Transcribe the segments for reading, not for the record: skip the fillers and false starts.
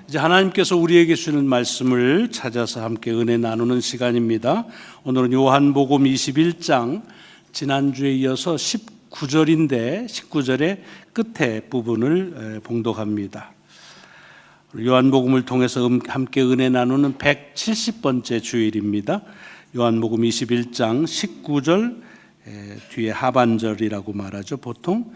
이제 하나님께서 우리에게 주는 말씀을 찾아서 함께 은혜 나누는 시간입니다. 오늘은 요한복음 21장, 지난주에 이어서 19절인데 19절의 끝에 부분을 봉독합니다. 요한복음을 통해서 함께 은혜 나누는 170번째 주일입니다. 요한복음 21장 19절 뒤에 하반절이라고 말하죠. 보통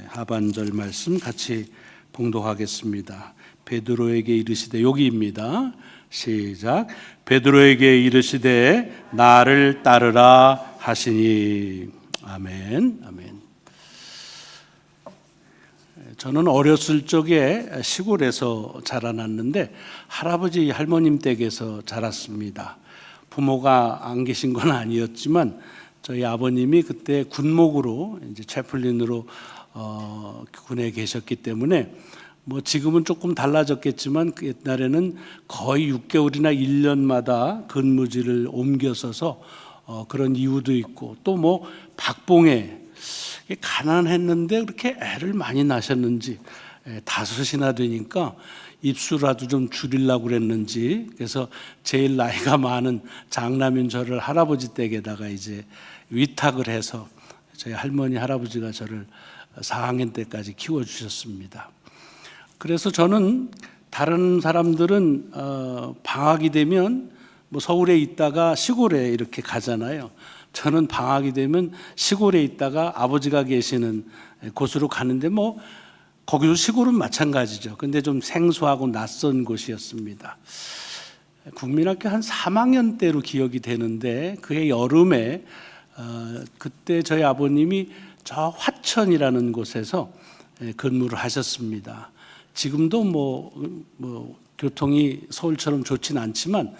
하반절 말씀 같이 봉독하겠습니다. 베드로에게 이르시되, 여기입니다. 시작. 베드로에게 이르시되 나를 따르라 하시니. 아멘. 아멘. 저는 어렸을 적에 시골에서 자라났는데 할아버지 할머님 댁에서 자랐습니다. 부모가 안 계신 건 아니었지만 저희 아버님이 그때 군목으로 이제 채플린으로 군에 계셨기 때문에 뭐 지금은 조금 달라졌겠지만 그 옛날에는 거의 6개월이나 1년마다 근무지를 옮겨서서 그런 이유도 있고, 또 뭐 박봉에 가난했는데 그렇게 애를 많이 낳으셨는지 5이나 되니까 입수라도 좀 줄이려고 그랬는지, 그래서 제일 나이가 많은 장남인 저를 할아버지 댁에다가 이제 위탁을 해서 저희 할머니 할아버지가 저를 4학년 때까지 키워주셨습니다. 그래서 저는 다른 사람들은 방학이 되면 뭐 서울에 있다가 시골에 이렇게 가잖아요. 저는 방학이 되면 시골에 있다가 아버지가 계시는 곳으로 가는데 뭐 거기도 시골은 마찬가지죠. 근데 좀 생소하고 낯선 곳이었습니다. 국민학교 한 3학년 때로 기억이 되는데 그해 여름에 그때 저희 아버님이 저 화천이라는 곳에서 근무를 하셨습니다. 지금도 뭐 교통이 서울처럼 좋지는 않지만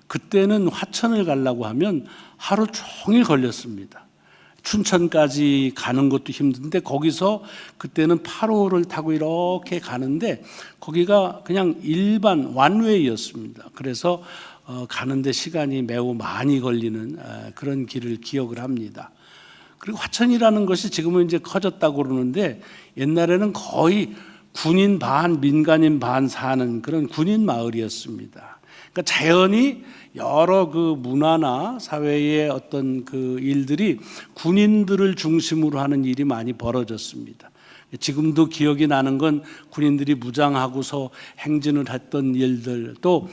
그때는 화천을 가려고 하면 하루 종일 걸렸습니다. 춘천까지 가는 것도 힘든데 거기서 그때는 8호를 타고 이렇게 가는데 거기가 그냥 일반 완웨이였습니다. 그래서 가는데 시간이 매우 많이 걸리는 그런 길을 기억을 합니다. 그리고 화천이라는 것이 지금은 이제 커졌다고 그러는데 옛날에는 거의 군인 반 민간인 반 사는 그런 군인 마을이었습니다. 그러니까 자연히 여러 그 문화나 사회의 어떤 그 일들이 군인들을 중심으로 하는 일이 많이 벌어졌습니다. 지금도 기억이 나는 건 군인들이 무장하고서 행진을 했던 일들, 또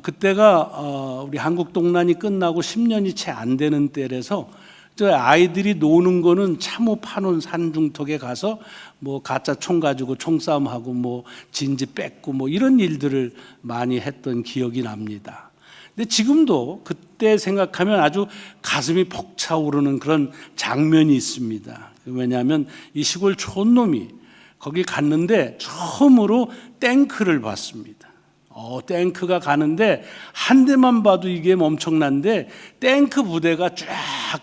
그때가 우리 한국동란이 끝나고 10년이 채 안 되는 때라서 저 아이들이 노는 거는 참호 파놓은 산중턱에 가서 뭐 가짜 총 가지고 총싸움하고 뭐 진지 뺏고 뭐 이런 일들을 많이 했던 기억이 납니다. 근데 지금도 그때 생각하면 아주 가슴이 벅차오르는 그런 장면이 있습니다. 왜냐하면 이 시골 촌놈이 거기 갔는데 처음으로 탱크를 봤습니다. 탱크가 가는데 한 대만 봐도 이게 엄청난데 탱크 부대가 쫙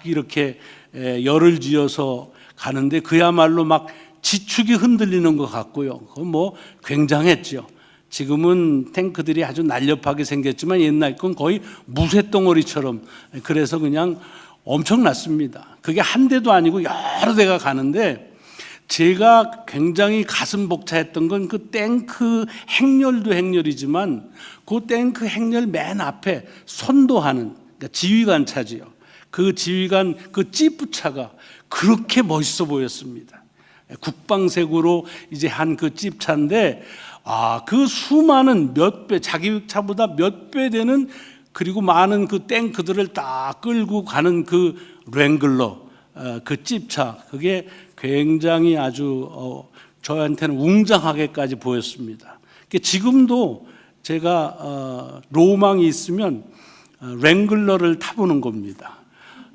이렇게 열을 지어서 가는데 그야말로 막 지축이 흔들리는 것 같고요. 그건 뭐 굉장했죠. 지금은 탱크들이 아주 날렵하게 생겼지만 옛날 건 거의 무쇠덩어리처럼, 그래서 그냥 엄청났습니다. 그게 한 대도 아니고 여러 대가 가는데 제가 굉장히 가슴 벅차했던 건 그 탱크 행렬도 행렬이지만 그 탱크 행렬 맨 앞에 선도하는, 그러니까 지휘관 차지요. 그 지휘관 그 찌푸차가 그렇게 멋있어 보였습니다. 국방색으로 이제 한 그 찝차인데 그 수많은 몇 배, 자기 차보다 몇 배 되는, 그리고 많은 그 탱크들을 딱 끌고 가는 그 랭글러, 그 찝차, 그게 굉장히 아주 저한테는 웅장하게까지 보였습니다. 지금도 제가 로망이 있으면 랭글러를 타보는 겁니다.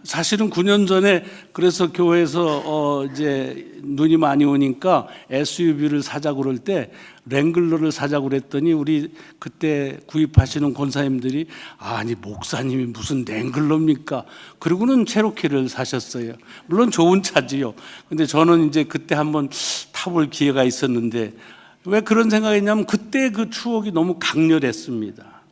사실은 9년 전에 그래서 교회에서 이제 눈이 많이 오니까 SUV를 사자고 그럴 때 랭글러를 사자고 그랬더니 우리 그때 구입하시는 권사님들이 아니 목사님이 무슨 랭글러입니까? 그리고는 체로키를 사셨어요. 물론 좋은 차지요. 근데 저는 이제 그때 한번 타볼 기회가 있었는데 왜 그런 생각했냐면 그때 그 추억이 너무 강렬했습니다.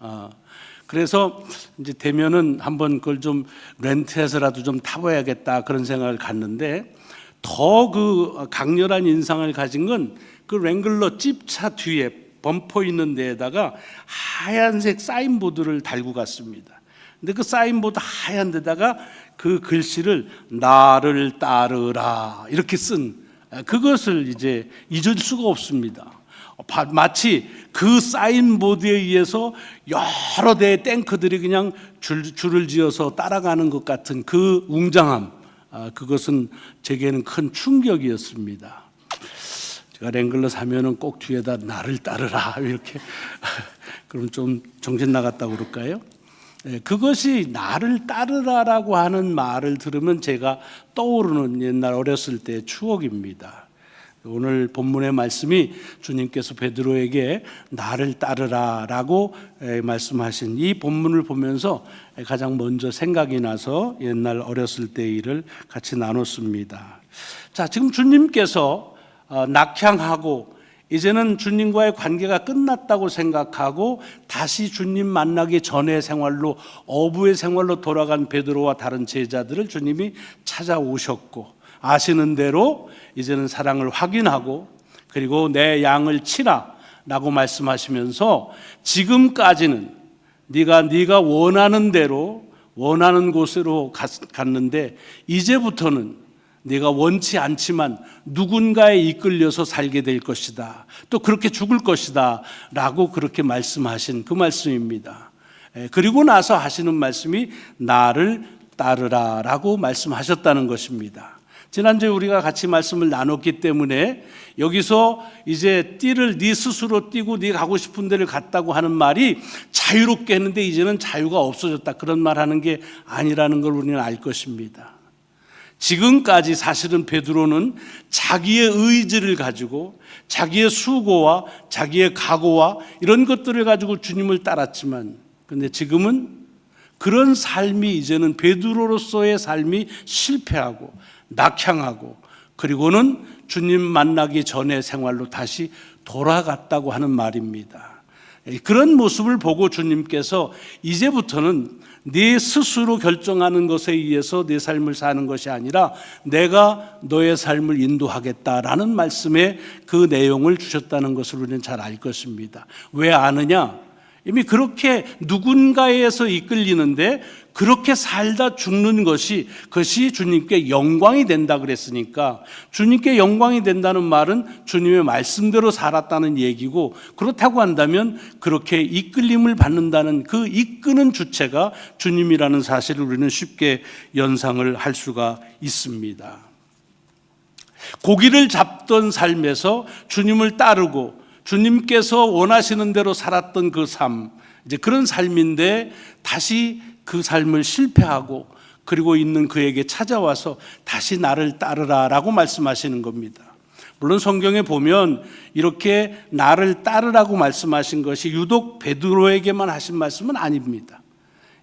그래서 이제 되면은 한번 그걸 좀 렌트해서라도 좀 타봐야겠다 그런 생각을 갖는데, 더 그 강렬한 인상을 가진 건 그 랭글러 찝차 뒤에 범퍼 있는 데에다가 하얀색 사인보드를 달고 갔습니다. 근데 그 사인보드 하얀 데다가 그 글씨를 나를 따르라 이렇게 쓴 그것을 이제 잊을 수가 없습니다. 마치 그 사인보드에 의해서 여러 대의 탱크들이 그냥 줄을 지어서 따라가는 것 같은 그 웅장함, 그것은 제게는 큰 충격이었습니다. 제가 랭글러 사면은 꼭 뒤에다 나를 따르라 이렇게 그럼 좀 정신 나갔다고 그럴까요? 그것이 나를 따르라라고 하는 말을 들으면 제가 떠오르는 옛날 어렸을 때의 추억입니다. 오늘 본문의 말씀이 주님께서 베드로에게 나를 따르라라고 말씀하신 이 본문을 보면서 가장 먼저 생각이 나서 옛날 어렸을 때의 일을 같이 나눴습니다. 자, 지금 주님께서 낙향하고 이제는 주님과의 관계가 끝났다고 생각하고 다시 주님 만나기 전의 생활로 어부의 생활로 돌아간 베드로와 다른 제자들을 주님이 찾아오셨고 아시는 대로 이제는 사랑을 확인하고 그리고 내 양을 치라 라고 말씀하시면서 지금까지는 네가 원하는 대로 원하는 곳으로 갔는데 이제부터는 네가 원치 않지만 누군가에 이끌려서 살게 될 것이다. 또 그렇게 죽을 것이다 라고 그렇게 말씀하신 그 말씀입니다. 그리고 나서 하시는 말씀이 나를 따르라 라고 말씀하셨다는 것입니다. 지난주에 우리가 같이 말씀을 나눴기 때문에 여기서 이제 띠를 네 스스로 띠고 네 가고 싶은 데를 갔다고 하는 말이 자유롭게 했는데 이제는 자유가 없어졌다 그런 말 하는 게 아니라는 걸 우리는 알 것입니다. 지금까지 사실은 베드로는 자기의 의지를 가지고 자기의 수고와 자기의 각오와 이런 것들을 가지고 주님을 따랐지만 근데 지금은 그런 삶이 이제는 베드로로서의 삶이 실패하고 낙향하고 그리고는 주님 만나기 전의 생활로 다시 돌아갔다고 하는 말입니다. 그런 모습을 보고 주님께서 이제부터는 네 스스로 결정하는 것에 의해서 내 삶을 사는 것이 아니라 내가 너의 삶을 인도하겠다라는 말씀의 그 내용을 주셨다는 것을 우리는 잘 알 것입니다. 왜 아느냐? 이미 그렇게 누군가에서 이끌리는데 그렇게 살다 죽는 것이 그것이 주님께 영광이 된다 그랬으니까 주님께 영광이 된다는 말은 주님의 말씀대로 살았다는 얘기고 그렇다고 한다면 그렇게 이끌림을 받는다는 그 이끄는 주체가 주님이라는 사실을 우리는 쉽게 연상을 할 수가 있습니다. 고기를 잡던 삶에서 주님을 따르고 주님께서 원하시는 대로 살았던 그 삶, 이제 그런 삶인데 다시 그 삶을 실패하고 그리고 있는 그에게 찾아와서 다시 나를 따르라라고 말씀하시는 겁니다. 물론 성경에 보면 이렇게 나를 따르라고 말씀하신 것이 유독 베드로에게만 하신 말씀은 아닙니다.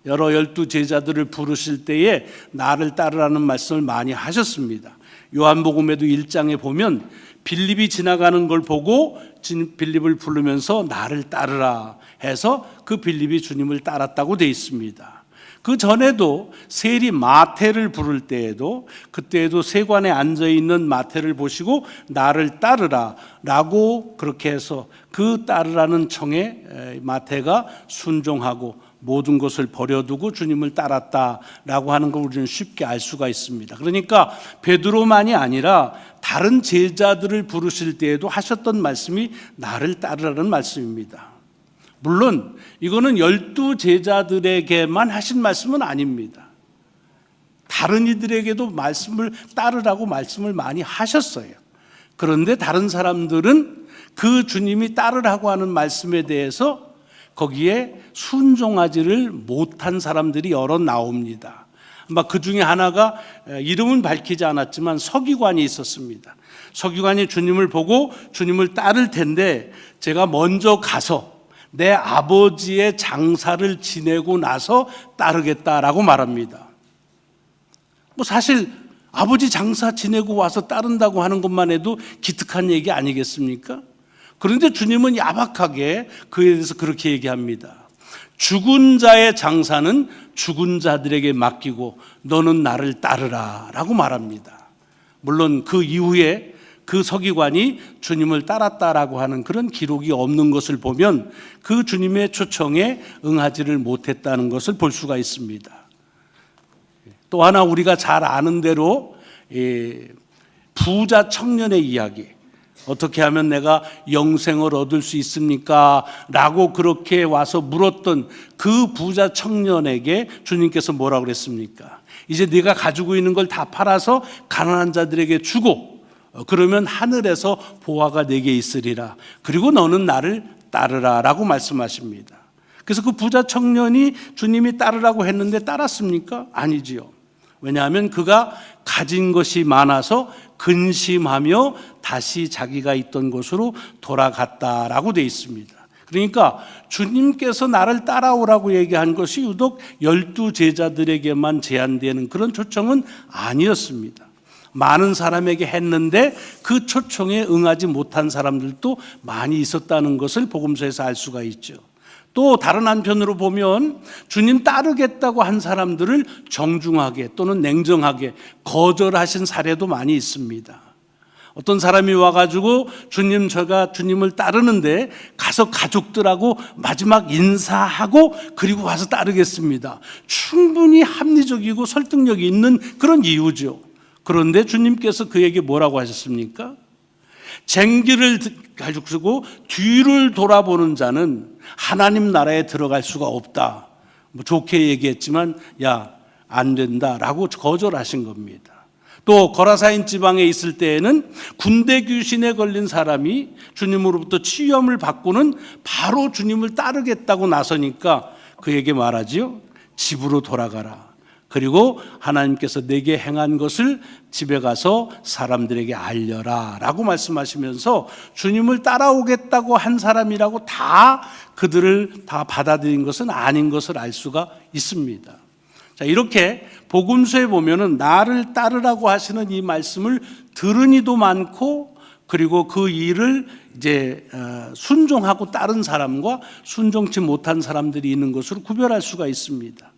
여러 12 제자들을 부르실 때에 나를 따르라는 말씀을 많이 하셨습니다. 요한복음에도 1장에 보면 빌립이 지나가는 걸 보고 빌립을 부르면서 나를 따르라 해서 그 빌립이 주님을 따랐다고 되어 있습니다. 그 전에도 세리 마태를 부를 때에도 그때에도 세관에 앉아있는 마태를 보시고 나를 따르라 라고 그렇게 해서 그 따르라는 청에 마태가 순종하고 모든 것을 버려두고 주님을 따랐다라고 하는 걸 우리는 쉽게 알 수가 있습니다. 그러니까 베드로만이 아니라 다른 제자들을 부르실 때에도 하셨던 말씀이 나를 따르라는 말씀입니다. 물론 이거는 12 제자들에게만 하신 말씀은 아닙니다. 다른 이들에게도 말씀을 따르라고 말씀을 많이 하셨어요. 그런데 다른 사람들은 그 주님이 따르라고 하는 말씀에 대해서 거기에 순종하지를 못한 사람들이 여러 나옵니다. 아마 그 중에 하나가 이름은 밝히지 않았지만 서기관이 있었습니다. 서기관이 주님을 보고 주님을 따를 텐데 제가 먼저 가서 내 아버지의 장사를 지내고 나서 따르겠다라고 말합니다. 뭐 사실 아버지 장사 지내고 와서 따른다고 하는 것만 해도 기특한 얘기 아니겠습니까? 그런데 주님은 야박하게 그에 대해서 그렇게 얘기합니다. 죽은 자의 장사는 죽은 자들에게 맡기고 너는 나를 따르라 라고 말합니다. 물론 그 이후에 그 서기관이 주님을 따랐다라고 하는 그런 기록이 없는 것을 보면 그 주님의 초청에 응하지를 못했다는 것을 볼 수가 있습니다. 또 하나 우리가 잘 아는 대로 부자 청년의 이야기, 어떻게 하면 내가 영생을 얻을 수 있습니까? 라고 그렇게 와서 물었던 그 부자 청년에게 주님께서 뭐라고 그랬습니까? 이제 네가 가지고 있는 걸 다 팔아서 가난한 자들에게 주고 그러면 하늘에서 보화가 네게 있으리라. 그리고 너는 나를 따르라 라고 말씀하십니다. 그래서 그 부자 청년이 주님이 따르라고 했는데 따랐습니까? 아니지요. 왜냐하면 그가 가진 것이 많아서 근심하며 다시 자기가 있던 곳으로 돌아갔다라고 되어 있습니다. 그러니까 주님께서 나를 따라오라고 얘기한 것이 유독 12제자들에게만 제한되는 그런 초청은 아니었습니다. 많은 사람에게 했는데 그 초청에 응하지 못한 사람들도 많이 있었다는 것을 복음서에서 알 수가 있죠. 또 다른 한편으로 보면 주님 따르겠다고 한 사람들을 정중하게 또는 냉정하게 거절하신 사례도 많이 있습니다. 어떤 사람이 와가지고 주님, 제가 주님을 따르는데 가서 가족들하고 마지막 인사하고 그리고 와서 따르겠습니다. 충분히 합리적이고 설득력이 있는 그런 이유죠. 그런데 주님께서 그에게 뭐라고 하셨습니까? 쟁기를 가지고 뒤를 돌아보는 자는 하나님 나라에 들어갈 수가 없다. 뭐 좋게 얘기했지만 안 된다라고 거절하신 겁니다. 또 거라사인 지방에 있을 때에는 군대 귀신에 걸린 사람이 주님으로부터 치유함을 받고는 바로 주님을 따르겠다고 나서니까 그에게 말하지요. 집으로 돌아가라. 그리고 하나님께서 내게 행한 것을 집에 가서 사람들에게 알려라 라고 말씀하시면서 주님을 따라오겠다고 한 사람이라고 다 그들을 다 받아들인 것은 아닌 것을 알 수가 있습니다. 자, 이렇게 복음서에 보면은 나를 따르라고 하시는 이 말씀을 들은 이도 많고 그리고 그 일을 이제 순종하고 따른 사람과 순종치 못한 사람들이 있는 것으로 구별할 수가 있습니다.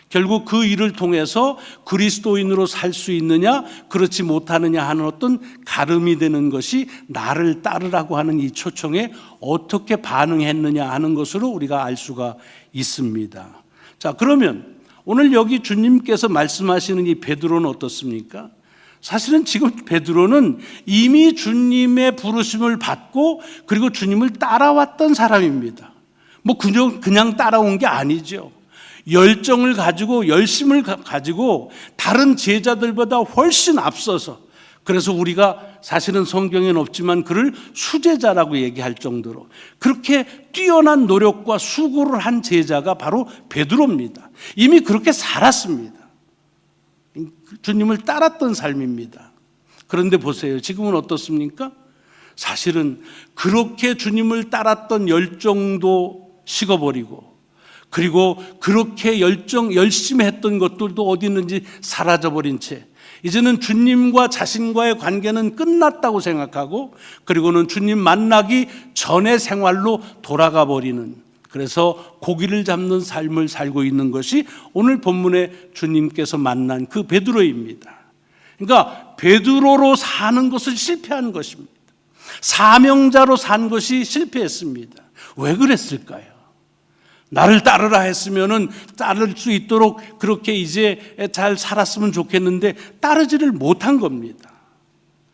결국 그 일을 통해서 그리스도인으로 살 수 있느냐 그렇지 못하느냐 하는 어떤 가름이 되는 것이 나를 따르라고 하는 이 초청에 어떻게 반응했느냐 하는 것으로 우리가 알 수가 있습니다. 자, 그러면 오늘 여기 주님께서 말씀하시는 이 베드로는 어떻습니까? 사실은 지금 베드로는 이미 주님의 부르심을 받고 그리고 주님을 따라왔던 사람입니다. 뭐 그냥 따라온 게 아니죠. 열정을 가지고 열심을 가지고 다른 제자들보다 훨씬 앞서서, 그래서 우리가 사실은 성경에는 없지만 그를 수제자라고 얘기할 정도로 그렇게 뛰어난 노력과 수고를 한 제자가 바로 베드로입니다. 이미 그렇게 살았습니다. 주님을 따랐던 삶입니다. 그런데 보세요, 지금은 어떻습니까? 사실은 그렇게 주님을 따랐던 열정도 식어버리고 그리고 그렇게 열심히 했던 것들도 어디 있는지 사라져버린 채 이제는 주님과 자신과의 관계는 끝났다고 생각하고 그리고는 주님 만나기 전의 생활로 돌아가 버리는, 그래서 고기를 잡는 삶을 살고 있는 것이 오늘 본문에 주님께서 만난 그 베드로입니다. 그러니까 베드로로 사는 것을 실패한 것입니다. 사명자로 산 것이 실패했습니다. 왜 그랬을까요? 나를 따르라 했으면은 따를 수 있도록 그렇게 이제 잘 살았으면 좋겠는데 따르지를 못한 겁니다.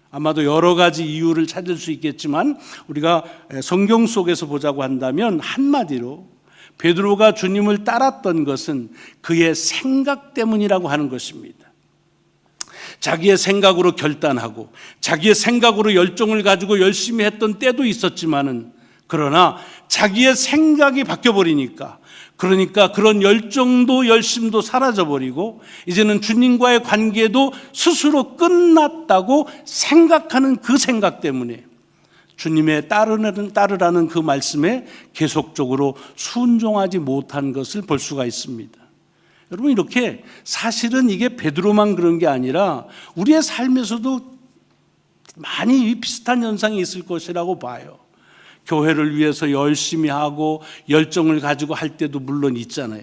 아마도 여러 가지 이유를 찾을 수 있겠지만 우리가 성경 속에서 보자고 한다면 한마디로 베드로가 주님을 따랐던 것은 그의 생각 때문이라고 하는 것입니다. 자기의 생각으로 결단하고 자기의 생각으로 열정을 가지고 열심히 했던 때도 있었지만은 그러나 자기의 생각이 바뀌어버리니까, 그러니까 그런 열정도 열심도 사라져버리고 이제는 주님과의 관계도 스스로 끝났다고 생각하는 그 생각 때문에 주님의 따르라는 그 말씀에 계속적으로 순종하지 못한 것을 볼 수가 있습니다. 여러분, 이렇게 사실은 이게 베드로만 그런 게 아니라 우리의 삶에서도 많이 비슷한 현상이 있을 것이라고 봐요. 교회를 위해서 열심히 하고 열정을 가지고 할 때도 물론 있잖아요.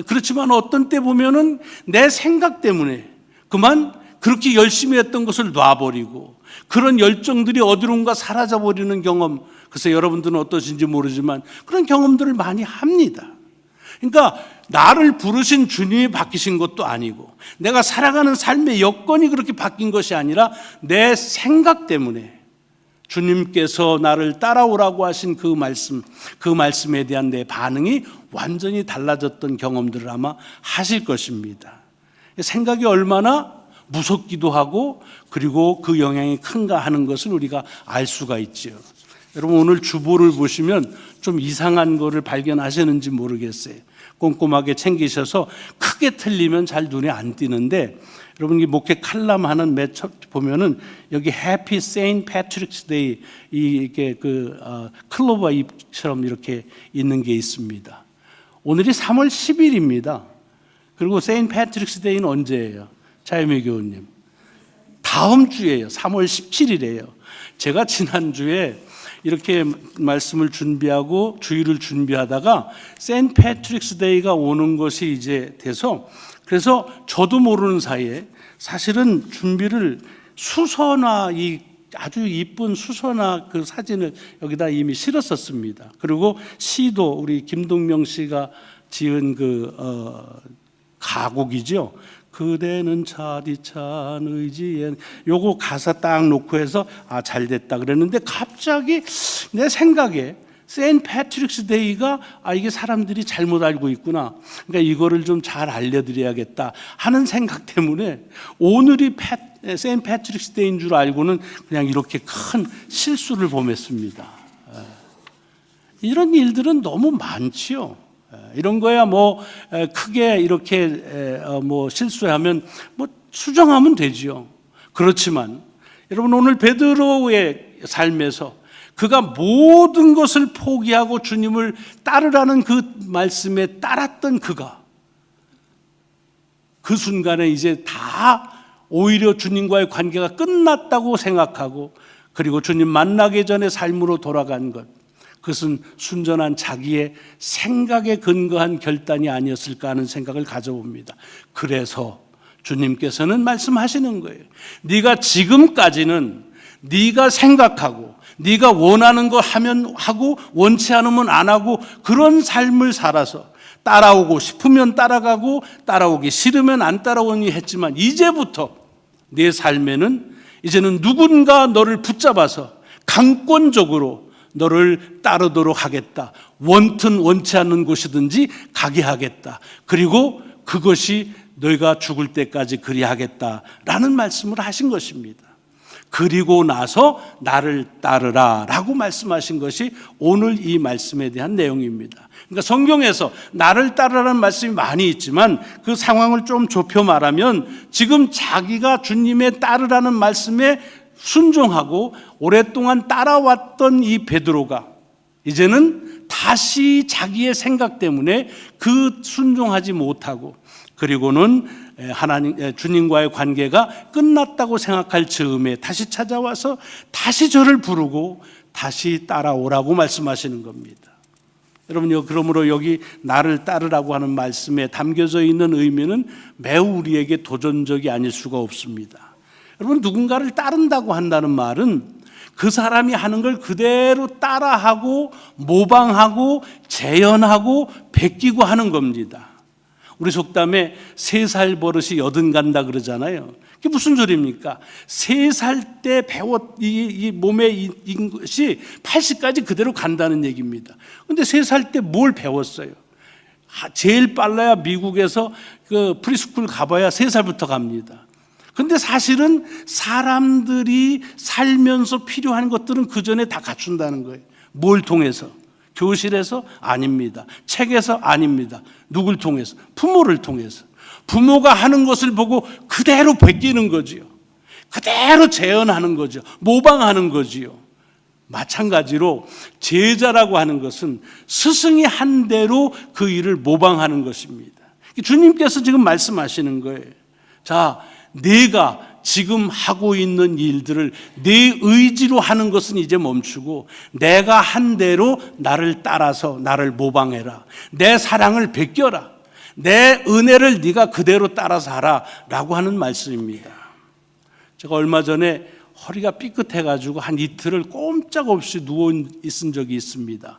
그렇지만 어떤 때 보면은 내 생각 때문에 그만 그렇게 열심히 했던 것을 놔버리고 그런 열정들이 어디론가 사라져버리는 경험, 글쎄 여러분들은 어떠신지 모르지만 그런 경험들을 많이 합니다. 그러니까 나를 부르신 주님이 바뀌신 것도 아니고 내가 살아가는 삶의 여건이 그렇게 바뀐 것이 아니라 내 생각 때문에 주님께서 나를 따라오라고 하신 그 말씀에 대한 내 반응이 완전히 달라졌던 경험들을 아마 하실 것입니다. 생각이 얼마나 무섭기도 하고 그리고 그 영향이 큰가 하는 것을 우리가 알 수가 있죠. 여러분 오늘 주보를 보시면 좀 이상한 거를 발견하시는지 모르겠어요. 꼼꼼하게 챙기셔서 크게 틀리면 잘 눈에 안 띄는데 여러분 이 목회 칼럼 하는 맨 첫 보면은 여기 해피 세인트 패트릭스 데이 이게 클로버 잎처럼 이렇게 있는 게 있습니다. 오늘이 3월 10일입니다. 그리고 세인트 패트릭스 데이는 언제예요? 차이미 교우님. 다음 주예요. 3월 17일이에요. 제가 지난주에 이렇게 말씀을 준비하고 주일을 준비하다가 세인트 패트릭스 데이가 오는 것이 이제 돼서 그래서 저도 모르는 사이에 사실은 준비를 수선화 이 아주 이쁜 수선화 그 사진을 여기다 이미 실었었습니다. 그리고 시도 우리 김동명 씨가 지은 가곡이죠. 그대는 차디찬 의지에 요거 가사 딱 놓고 해서 잘 됐다 그랬는데 갑자기 내 생각에 세인트 패트릭스 데이가 이게 사람들이 잘못 알고 있구나. 그러니까 이거를 좀 잘 알려드려야겠다 하는 생각 때문에 오늘이 세인트 패트릭스 데이인 줄 알고는 그냥 이렇게 큰 실수를 범했습니다. 이런 일들은 너무 많지요. 이런 거야 크게 이렇게 실수하면 수정하면 되지요. 그렇지만 여러분 오늘 베드로의 삶에서 그가 모든 것을 포기하고 주님을 따르라는 그 말씀에 따랐던 그가 그 순간에 이제 다 오히려 주님과의 관계가 끝났다고 생각하고 그리고 주님 만나기 전에 삶으로 돌아간 것, 그것은 순전한 자기의 생각에 근거한 결단이 아니었을까 하는 생각을 가져봅니다. 그래서 주님께서는 말씀하시는 거예요. 네가 지금까지는 네가 생각하고 네가 원하는 거 하면 하고 원치 않으면 안 하고 그런 삶을 살아서 따라오고 싶으면 따라가고 따라오기 싫으면 안 따라오니 했지만 이제부터 네 삶에는 이제는 누군가 너를 붙잡아서 강권적으로 너를 따르도록 하겠다. 원튼 원치 않는 곳이든지 가게 하겠다. 그리고 그것이 너희가 죽을 때까지 그리하겠다라는 말씀을 하신 것입니다. 그리고 나서 나를 따르라 라고 말씀하신 것이 오늘 이 말씀에 대한 내용입니다. 그러니까 성경에서 나를 따르라는 말씀이 많이 있지만 그 상황을 좀 좁혀 말하면 지금 자기가 주님의 따르라는 말씀에 순종하고 오랫동안 따라왔던 이 베드로가 이제는 다시 자기의 생각 때문에 그 순종하지 못하고 그리고는 주님과의 관계가 끝났다고 생각할 즈음에 다시 찾아와서 다시 저를 부르고 다시 따라오라고 말씀하시는 겁니다. 여러분, 그러므로 여기 나를 따르라고 하는 말씀에 담겨져 있는 의미는 매우 우리에게 도전적이 아닐 수가 없습니다. 여러분, 누군가를 따른다고 한다는 말은 그 사람이 하는 걸 그대로 따라하고 모방하고 재현하고 베끼고 하는 겁니다. 우리 속담에 3살 버릇이 80 간다 그러잖아요. 그게 무슨 소리입니까? 3살 때 이 몸에 인 것이 80까지 그대로 간다는 얘기입니다. 그런데 3살 때 뭘 배웠어요? 제일 빨라야 미국에서 그 프리스쿨 가봐야 3살부터 갑니다. 근데 사실은 사람들이 살면서 필요한 것들은 그 전에 다 갖춘다는 거예요. 뭘 통해서? 교실에서? 아닙니다. 책에서? 아닙니다. 누굴 통해서? 부모를 통해서. 부모가 하는 것을 보고 그대로 베끼는 거지요. 그대로 재현하는 거죠. 모방하는 거지요. 마찬가지로 제자라고 하는 것은 스승이 한 대로 그 일을 모방하는 것입니다. 주님께서 지금 말씀하시는 거예요. 자, 내가 지금 하고 있는 일들을 내 의지로 하는 것은 이제 멈추고 내가 한 대로 나를 따라서 나를 모방해라. 내 사랑을 베껴라. 내 은혜를 네가 그대로 따라서 하라 라고 하는 말씀입니다. 제가 얼마 전에 허리가 삐끗해가지고 한 이틀을 꼼짝없이 누워 있은 적이 있습니다.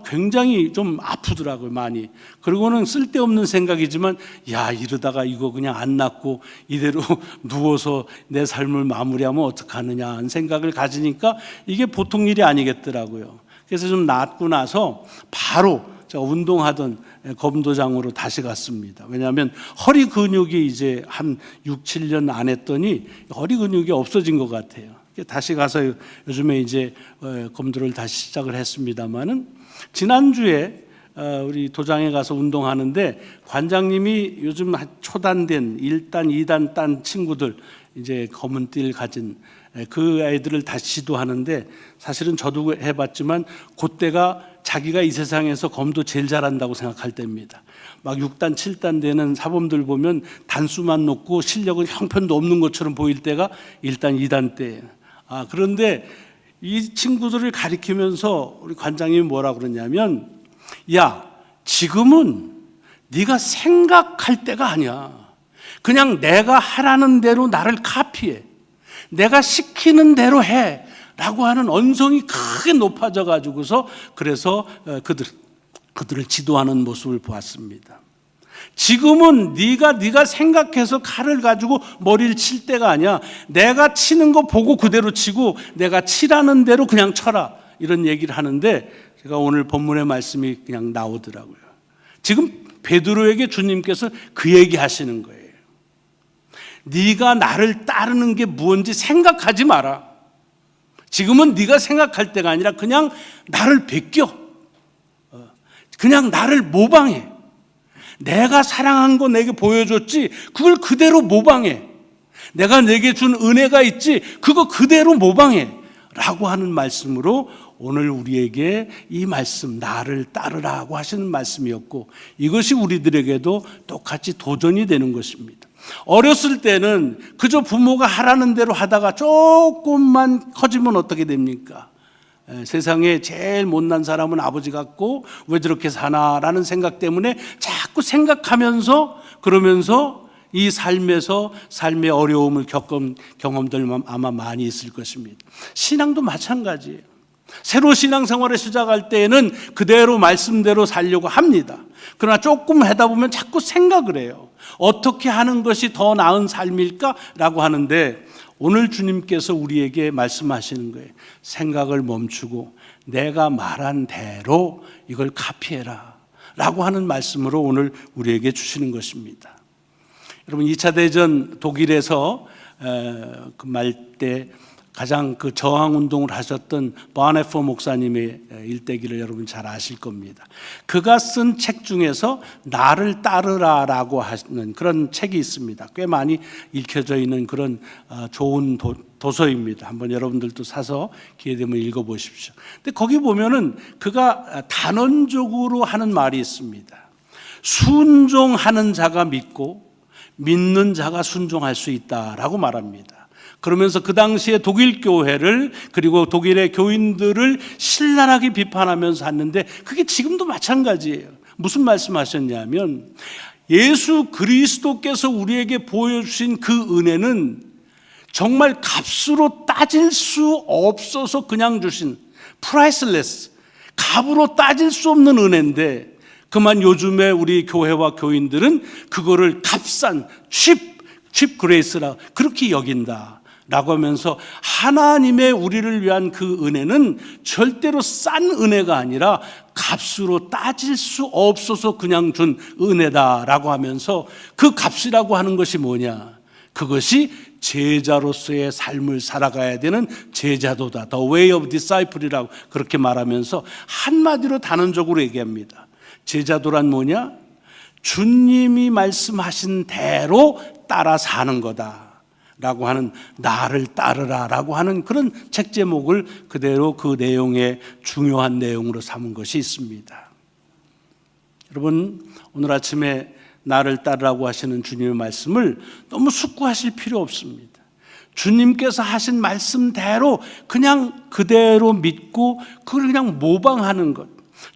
굉장히 좀 아프더라고요, 많이. 그리고는 쓸데없는 생각이지만, 야, 이러다가 이거 그냥 안 낫고 이대로 누워서 내 삶을 마무리하면 어떡하느냐 하는 생각을 가지니까 이게 보통 일이 아니겠더라고요. 그래서 좀 낫고 나서 바로 제가 운동하던 검도장으로 다시 갔습니다. 왜냐하면 허리 근육이 이제 한 6, 7년 안 했더니 허리 근육이 없어진 것 같아요. 다시 가서 요즘에 이제 검도를 다시 시작을 했습니다만은, 지난주에 우리 도장에 가서 운동하는데 관장님이 요즘 초단된 1단, 2단 딴 친구들, 이제 검은 띠를 가진 그 아이들을 다시 지도하는데, 사실은 저도 해봤지만 그때가 자기가 이 세상에서 검도 제일 잘한다고 생각할 때입니다. 막 6단, 7단 되는 사범들 보면 단수만 높고 실력은 형편도 없는 것처럼 보일 때가 1단, 2단 때예요. 그런데 이 친구들을 가리키면서 우리 관장님이 뭐라 그러냐면, 야, 지금은 네가 생각할 때가 아니야. 그냥 내가 하라는 대로 나를 카피해. 내가 시키는 대로 해. 라고 하는 언성이 크게 높아져 가지고서, 그래서 그들을 지도하는 모습을 보았습니다. 지금은 네가 생각해서 칼을 가지고 머리를 칠 때가 아니야. 내가 치는 거 보고 그대로 치고 내가 치라는 대로 그냥 쳐라, 이런 얘기를 하는데, 제가 오늘 본문의 말씀이 그냥 나오더라고요. 지금 베드로에게 주님께서 그 얘기 하시는 거예요. 네가 나를 따르는 게 무엇인지 생각하지 마라. 지금은 네가 생각할 때가 아니라 그냥 나를 베껴. 그냥 나를 모방해. 내가 사랑한 거 내게 보여줬지, 그걸 그대로 모방해. 내가 내게 준 은혜가 있지, 그거 그대로 모방해. 라고 하는 말씀으로 오늘 우리에게 이 말씀, 나를 따르라고 하시는 말씀이었고, 이것이 우리들에게도 똑같이 도전이 되는 것입니다. 어렸을 때는 그저 부모가 하라는 대로 하다가 조금만 커지면 어떻게 됩니까? 세상에 제일 못난 사람은 아버지 같고 왜 저렇게 사나라는 생각 때문에 자꾸 생각하면서, 그러면서 이 삶에서 삶의 어려움을 겪은 경험들 아마 많이 있을 것입니다. 신앙도 마찬가지예요. 새로 신앙생활을 시작할 때에는 그대로 말씀대로 살려고 합니다. 그러나 조금 하다 보면 자꾸 생각을 해요. 어떻게 하는 것이 더 나은 삶일까라고 하는데, 오늘 주님께서 우리에게 말씀하시는 거예요. 생각을 멈추고 내가 말한 대로 이걸 카피해라 라고 하는 말씀으로 오늘 우리에게 주시는 것입니다. 여러분, 2차 대전 독일에서 그 말 때 가장 그 저항 운동을 하셨던 바네퍼 목사님의 일대기를 여러분 잘 아실 겁니다. 그가 쓴 책 중에서 나를 따르라라고 하는 그런 책이 있습니다. 꽤 많이 읽혀져 있는 그런 좋은 도서입니다. 한번 여러분들도 사서 기회 되면 읽어보십시오. 근데 거기 보면은 그가 단언적으로 하는 말이 있습니다. 순종하는 자가 믿고 믿는 자가 순종할 수 있다라고 말합니다. 그러면서 그 당시에 독일 교회를, 그리고 독일의 교인들을 신랄하게 비판하면서 했는데, 그게 지금도 마찬가지예요. 무슨 말씀하셨냐면, 예수 그리스도께서 우리에게 보여주신 그 은혜는 정말 값으로 따질 수 없어서 그냥 주신 priceless, 값으로 따질 수 없는 은혜인데, 그만 요즘에 우리 교회와 교인들은 그거를 값싼 cheap grace라 그렇게 여긴다 라고 하면서, 하나님의 우리를 위한 그 은혜는 절대로 싼 은혜가 아니라 값으로 따질 수 없어서 그냥 준 은혜다라고 하면서, 그 값이라고 하는 것이 뭐냐? 그것이 제자로서의 삶을 살아가야 되는 제자도다. The way of disciple이라고 그렇게 말하면서 한마디로 단언적으로 얘기합니다. 제자도란 뭐냐? 주님이 말씀하신 대로 따라 사는 거다 라고 하는, 나를 따르라 라고 하는 그런 책 제목을 그대로 그 내용의 중요한 내용으로 삼은 것이 있습니다. 여러분, 오늘 아침에 나를 따르라고 하시는 주님의 말씀을 너무 숙고하실 필요 없습니다. 주님께서 하신 말씀대로 그냥 그대로 믿고 그걸 그냥 모방하는 것,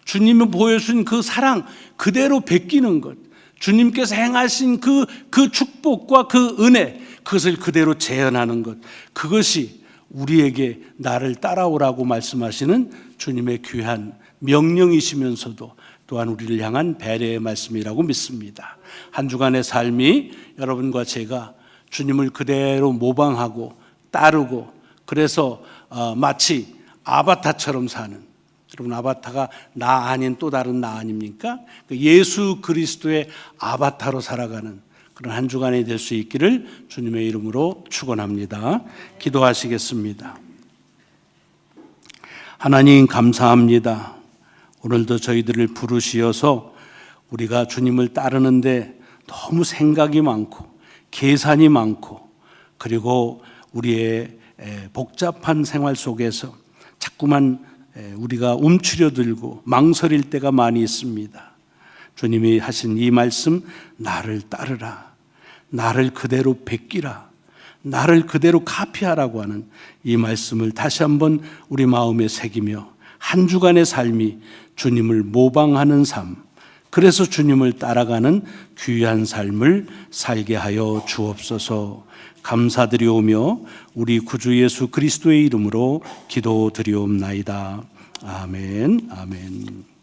주님이 보여준 그 사랑 그대로 베끼는 것, 주님께서 행하신 그 축복과 그 은혜, 그것을 그대로 재현하는 것, 그것이 우리에게 나를 따라오라고 말씀하시는 주님의 귀한 명령이시면서도 또한 우리를 향한 배려의 말씀이라고 믿습니다. 한 주간의 삶이 여러분과 제가 주님을 그대로 모방하고 따르고, 그래서 마치 아바타처럼 사는, 여러분 아바타가 나 아닌 또 다른 나 아닙니까? 예수 그리스도의 아바타로 살아가는 그런 한 주간이 될 수 있기를 주님의 이름으로 축원합니다. 기도하시겠습니다. 하나님 감사합니다. 오늘도 저희들을 부르시어서 우리가 주님을 따르는데 너무 생각이 많고 계산이 많고, 그리고 우리의 복잡한 생활 속에서 자꾸만 우리가 움츠려들고 망설일 때가 많이 있습니다. 주님이 하신 이 말씀, 나를 따르라, 나를 그대로 베끼라, 나를 그대로 카피하라고 하는 이 말씀을 다시 한번 우리 마음에 새기며 한 주간의 삶이 주님을 모방하는 삶, 그래서 주님을 따라가는 귀한 삶을 살게 하여 주옵소서. 감사드리오며 우리 구주 예수 그리스도의 이름으로 기도드리옵나이다. 아멘. 아멘.